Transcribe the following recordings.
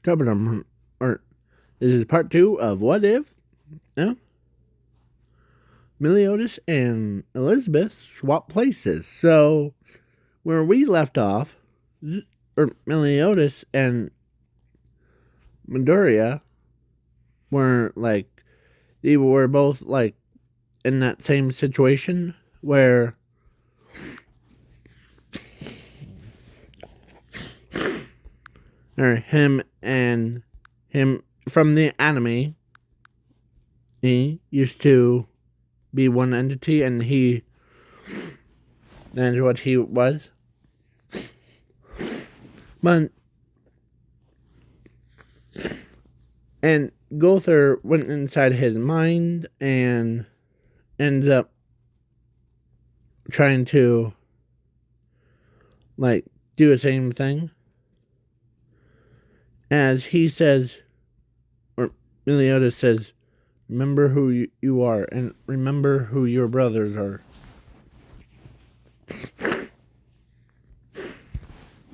covered them. Or this is part 2 of What If? Yeah. Meliodas and Elizabeth swap places. So where we left off, or Meliodas and Midoriya were like, they were both like in that same situation where or him from the anime, he used to be one entity, and that's what he was. But and Gother went inside his mind and ends up trying to like do the same thing. As he says, or Meliodas says, remember who you are and remember who your brothers are.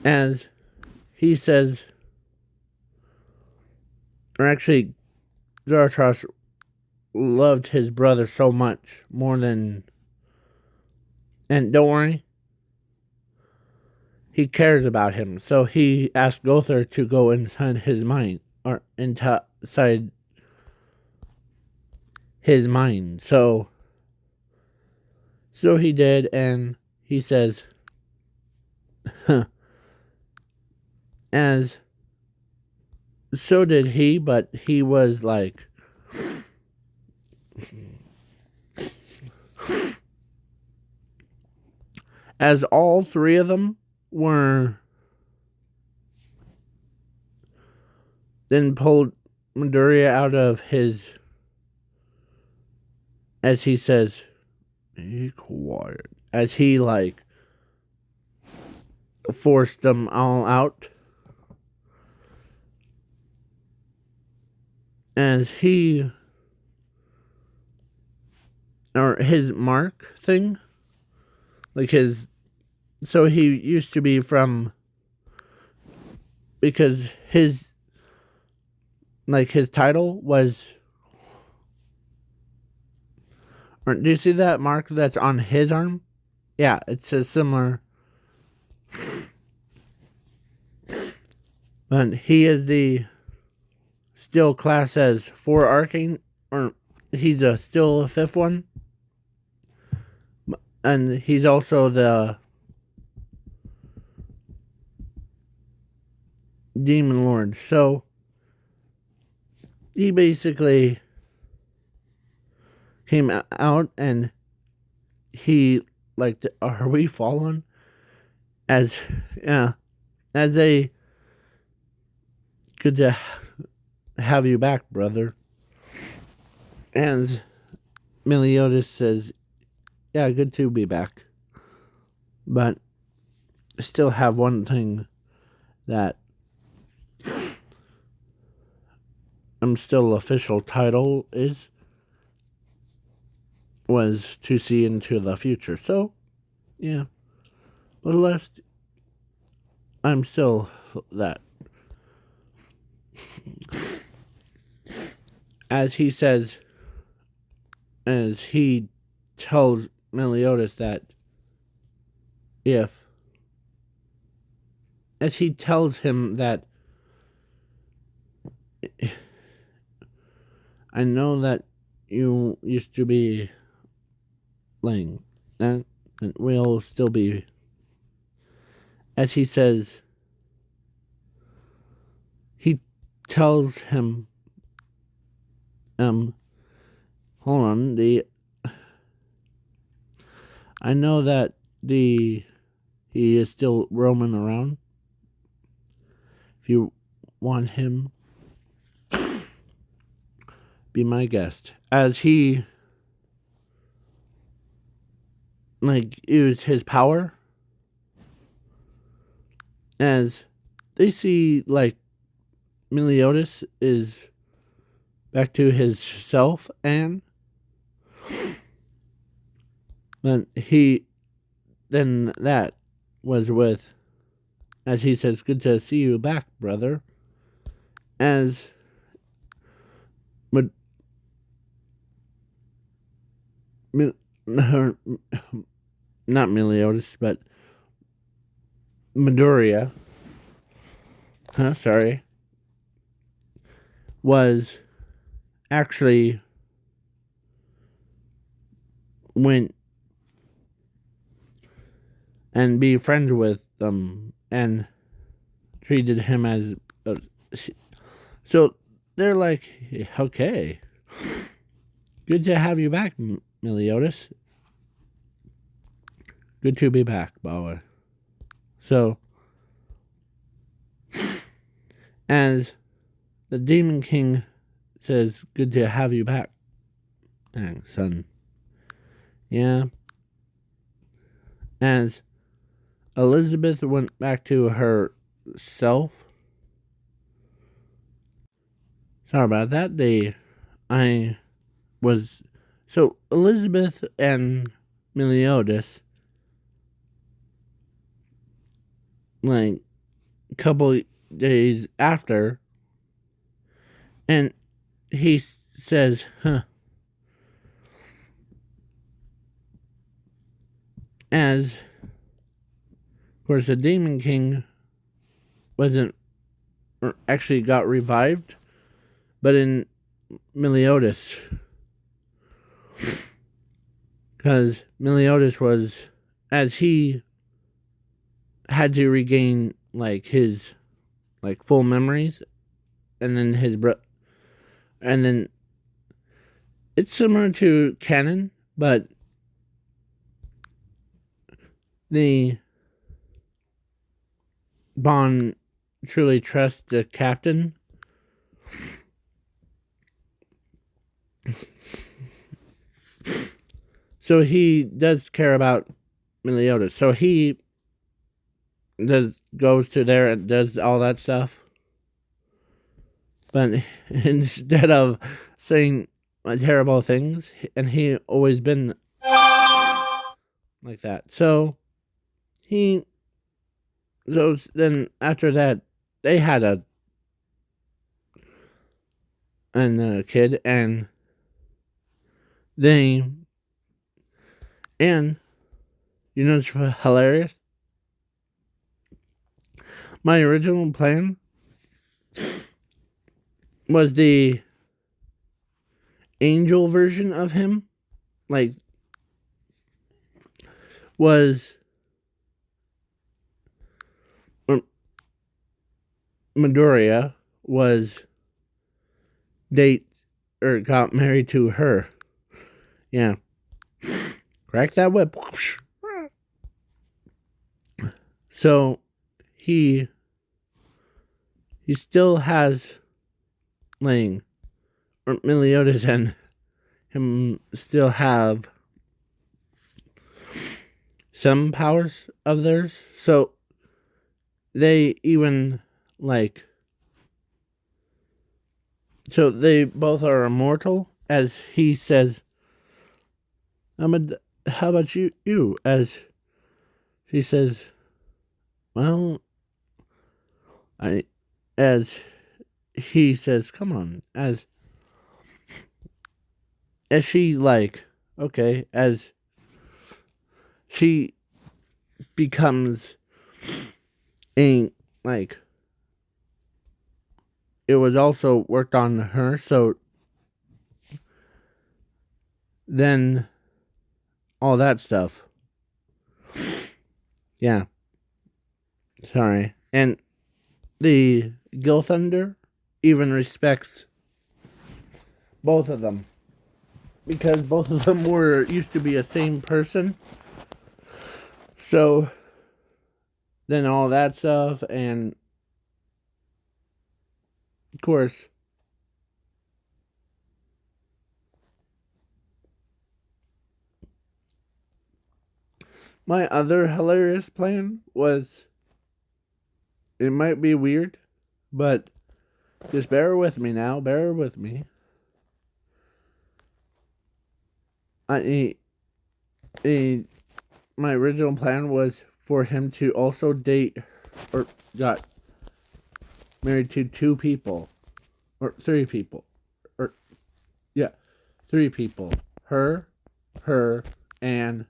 As he says, or actually, Zarathos loved his brother so much, more than, and don't worry, he cares about him. So he asked Gother to go inside his mind, or inside his mind. So he did, and he says, as so did he, but he was like, as all three of them were then pulled Midoriya out of his, as he says, be quiet, as he like forced them all out. As he, or his mark thing, like his, so he used to be from, because his, like his title was, or do you see that mark that's on his arm? Yeah, it says similar. But he is the still class as 4 arcane, or he's still a 5th one. And he's also the Demon Lord. So he basically came out and he like, are we fallen? As, yeah, as a, good to have you back, brother. And Meliodas says, yeah, good to be back. But I still have one thing that I'm still official title was to see into the future. So, yeah. But last, I'm still that. As he says, as he tells Meliodas that as he tells him that, I know that you used to be Ling, and will still be. As he says, he tells him, hold on, I know that he is still roaming around. If you want him, be my guest. As he like used his power, as they see like Meliodas is back to his self, and but then that was with, as he says, good to see you back, brother. as but her, not Meliodas, but Midoriya, sorry, was actually went and be friends with them and treated him as a, so they're like, okay, good to have you back, Meliodas. Good to be back, Bauer. So, as the Demon King says, good to have you back, son. Yeah. As Elizabeth went back to herself. Sorry about that. I was. So, Elizabeth and Meliodas, like, a couple days after, and he says, as, of course, the Demon King wasn't, or actually got revived, but in Meliodas, because Meliodas was, as he had to regain, like, his, like, full memories, and then and then it's similar to canon, but the Bond truly trusts the captain. So he does care about Meliodas. So he goes to there and does all that stuff. But instead of saying terrible things, and he always been like that. So then after that, they had a kid, and they, and you know, it's hilarious. My original plan was the angel version of him, like, was Midoriya was date or got married to her. Yeah. Crack that whip. So he still has Lang, or Meliodas and him still have some powers of theirs. So they even, like, so they both are immortal, as he says. How about you? As she says, well, as he says, come on, as she, like, okay, as she becomes a, like, it was also worked on her, so then all that stuff. Yeah. Sorry. And the Gil Thunder even respects both of them, because both of them used to be a same person. So then all that stuff, and of course, my other hilarious plan was, it might be weird, but just bear with me now. Bear with me. My original plan was for him to also date, or got married to two people. or three people, or yeah, three people. Her, her, and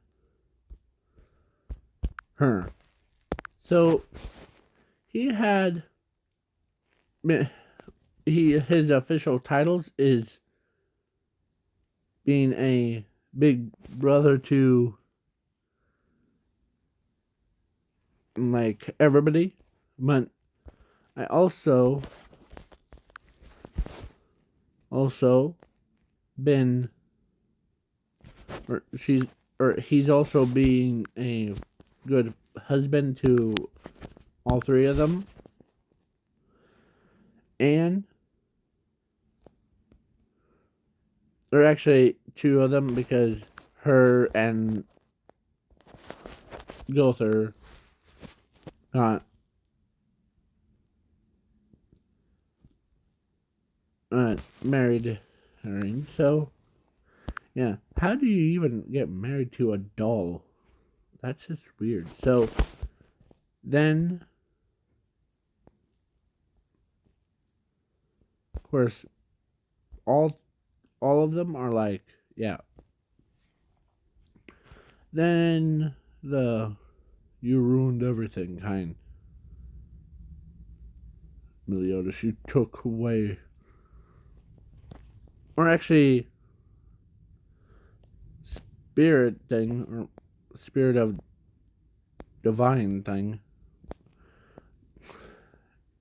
her. So he had his official titles is being a big brother to like everybody, but I also been or she's or he's also being a good husband to all three of them, and or actually two of them because her and Gother got married. So yeah, how do you even get married to a doll? That's just weird. So then, of course, all all of them are like, yeah. Then the you ruined everything kind. Meliodas, you took away, or actually, spirit thing, or spirit of divine thing,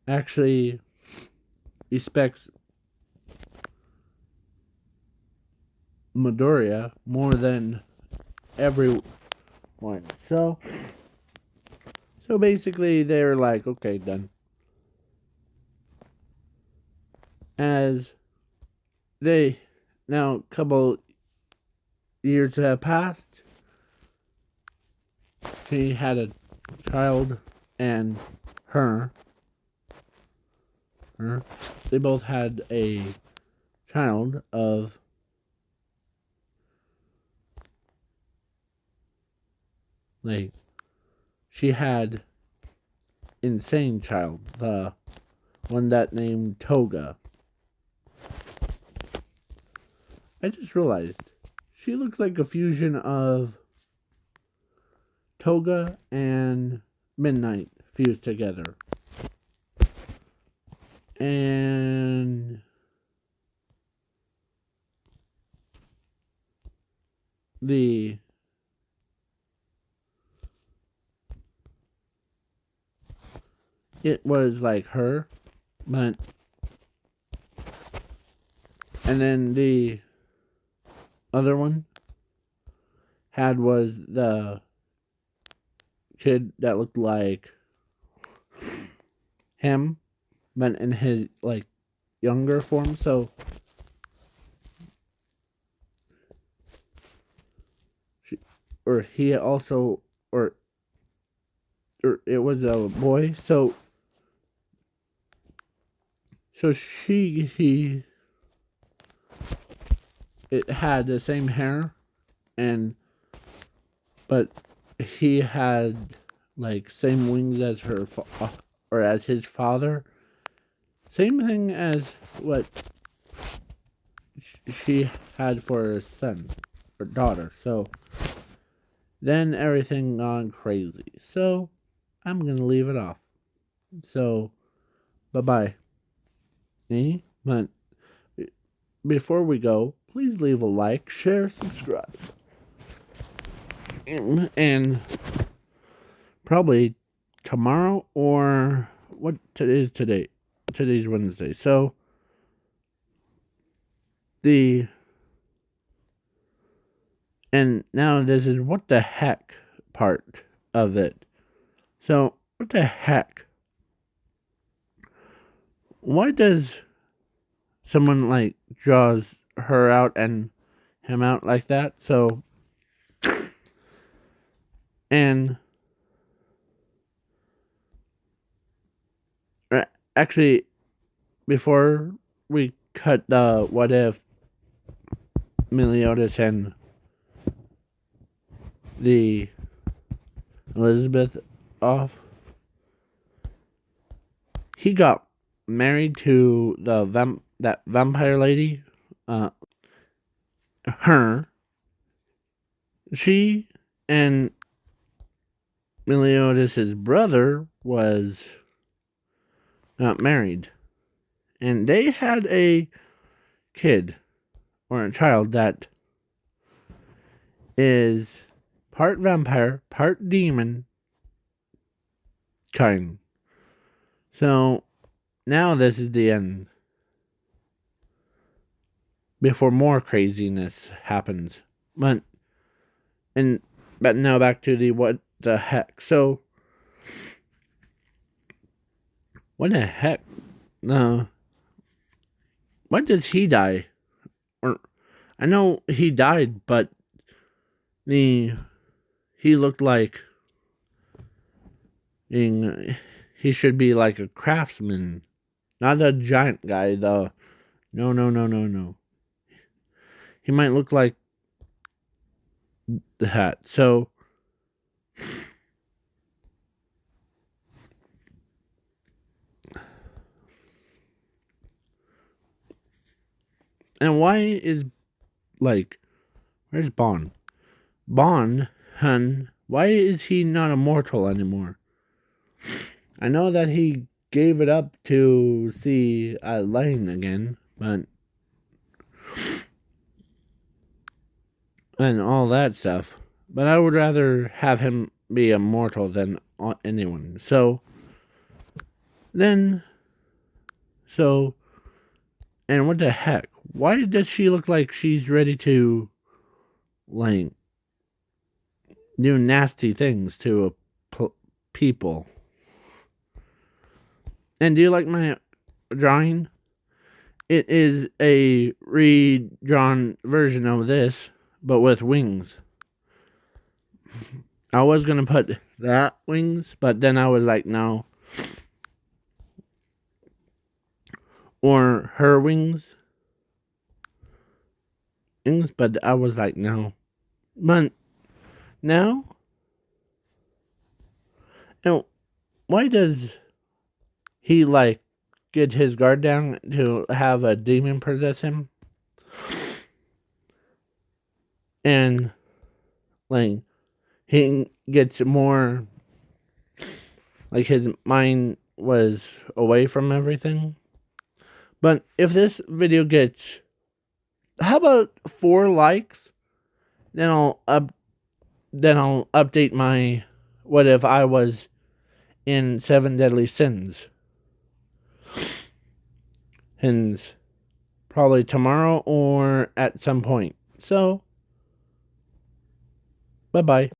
actually respects Midoriya more than everyone. So, so basically, they're like, okay, done. As they now a couple years have passed, she had a child, and her, her, they both had a child of like she had insane child, the one that named Toga. I just realized she looks like a fusion of Toga and Midnight fused together. And the it was like her, but and then the other one was the kid that looked like him, but in his like younger form. So she, or he also, or it was a boy. So he it had the same hair, and but he had like same wings as her or as his father. Same thing as what she had for her son or daughter. So then everything gone crazy. So I'm gonna leave it off. So bye bye. But before we go, please leave a like, share, subscribe, and probably tomorrow or what is today? Today's Wednesday. So the and now this is what the heck part of it. So what the heck? Why does someone like draws her out and him out like that? So and actually before we cut the what if Meliodas and the Elizabeth off, he got married to the that vampire lady, her, she and Meliodas' brother was not married, and they had a kid or a child that is part vampire, part demon kind. So now this is the end. Before more craziness happens. But and but now back to the what the heck. So what the heck? No. Why does he die? Or I know he died, but the he looked like he should be like a craftsman, not a giant guy. Though no. He might look like that. So and why is like where's Bond? Bond, hun, why is he not immortal anymore? I know that he gave it up to see Elaine again, but and all that stuff. But I would rather have him be immortal than anyone. Then, so, and what the heck? Why does she look like she's ready to, like, do nasty things to people? And do you like my drawing? It is a redrawn version of this, but with wings. I was gonna put that wings, but then I was like, no. Or her wings, but I was like, no. But now, and why does he like get his guard down to have a demon possess him? And like he gets more like his mind was away from everything. But if this video gets how about 4 likes, then I'll update my what if I was in 7 deadly sins. And probably tomorrow or at some point. So bye bye.